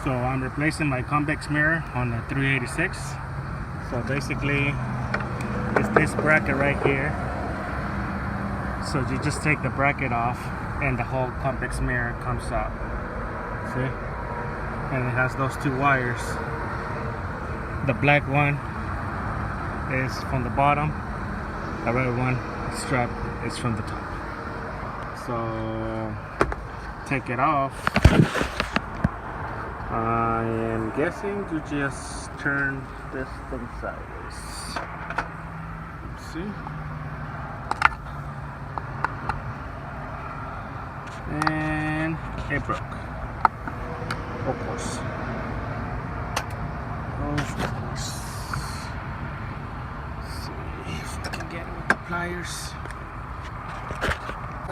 So I'm replacing my convex mirror on the 386. So basically it's this bracket right here. So you just take the bracket off and the whole convex mirror comes out. See? And it has those two wires. The black one is from the bottom, the red one strap is from the top. So take it off. I am guessing to just turn this thing sideways. See? And it broke. Of course. Of course. Let's see if I can get it with the pliers.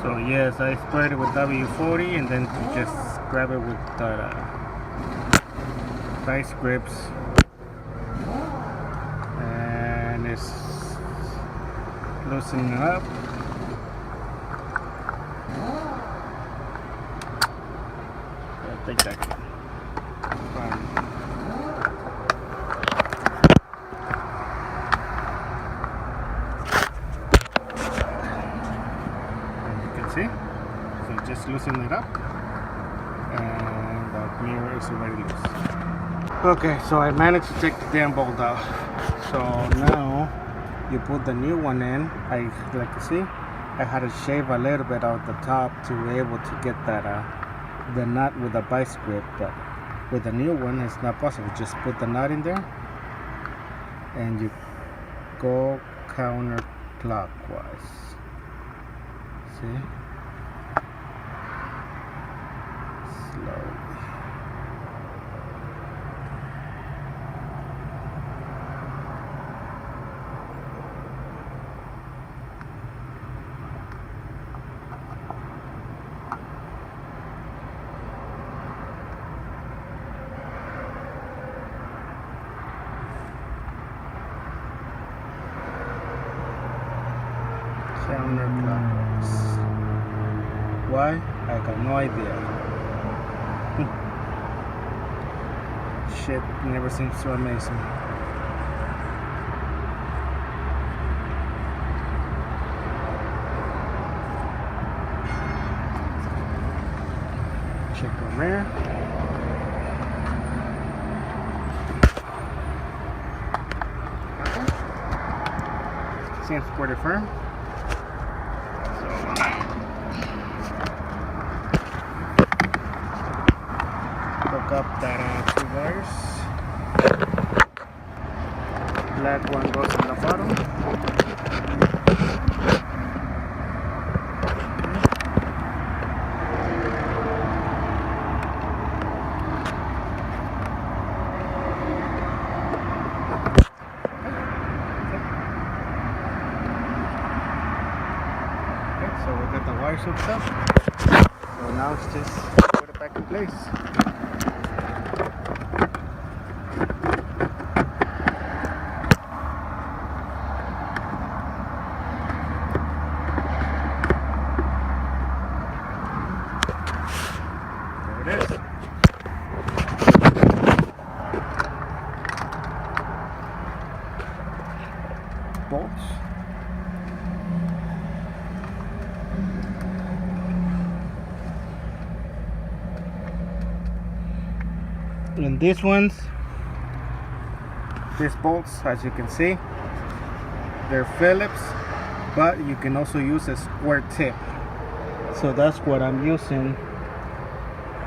So yes, I sprayed it with W40 and then just grab it with the vice grips, and it's loosening it up. I think that can. As you can see, so just loosen it up, and the mirror is already loose. Okay, so I managed to take the damn bolt out. So now you put the new one in. Like you see, I had to shave a little bit out the top to be able to get that the nut with the vice grip, but with the new one it's not possible. Just put the nut in there and you go counterclockwise. See? Slowly. Counterclockwise. Why? I got no idea. Shit never seems to amaze me. Check the rear. Seems pretty firm. Hook up that two wires. Black one goes on the bottom. Okay, so we got the wires hooked up. So now it's just put it back in place. Bolts. And these bolts, as you can see, they're Phillips, but you can also use a square tip. So that's what I'm using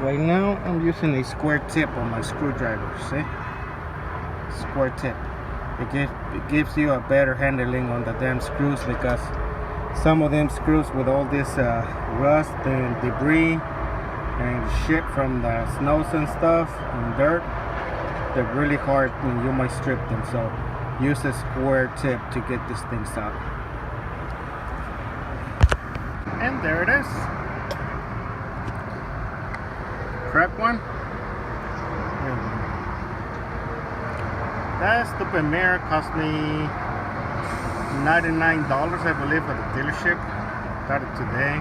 right now. I'm using a square tip on my screwdriver. See, square tip. It gives you a better handling on the damn screws, because some of them screws with all this rust and debris and shit from the snows and stuff and dirt, they're really hard and you might strip them. So use a square tip to get these things out. And there it is. Crack one. That stupid mirror cost me $99, I believe, at the dealership. Got it today.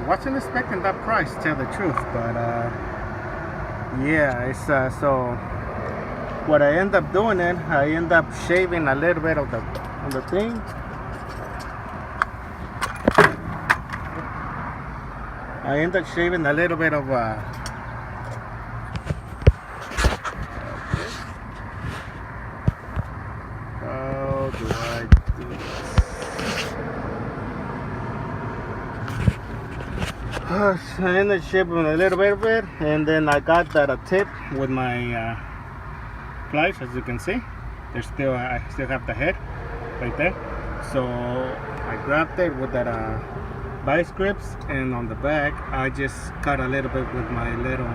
wasn't expecting that price, to tell the truth, but yeah, it's so what I end up doing, I end up shaving a little bit of the thing. I end up shaving a little bit of how do I do this? I end up shaving a little bit of it, and then I got that a tip with my pliers. As you can see, I still have the head right there. So I grabbed it with that vice grips, and on the back I just cut a little bit with my little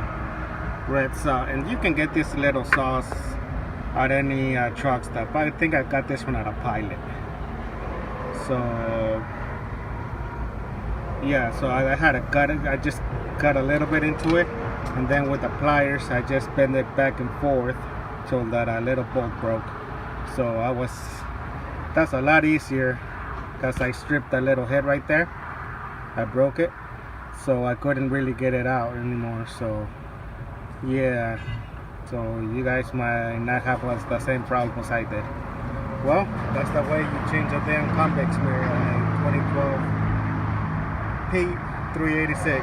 red saw. And you can get this little saws at any truck stop. I think I got this one at a Pilot. So yeah, so I had to cut it. I just cut a little bit into it, and then with the pliers I just bend it back and forth till that little bolt broke. So that's a lot easier, because I stripped that little head right there. I broke it, so I couldn't really get it out anymore. So yeah, so you guys might not have the same problem as I did. Well, that's the way you change a damn convex mirror on a 2012 P386.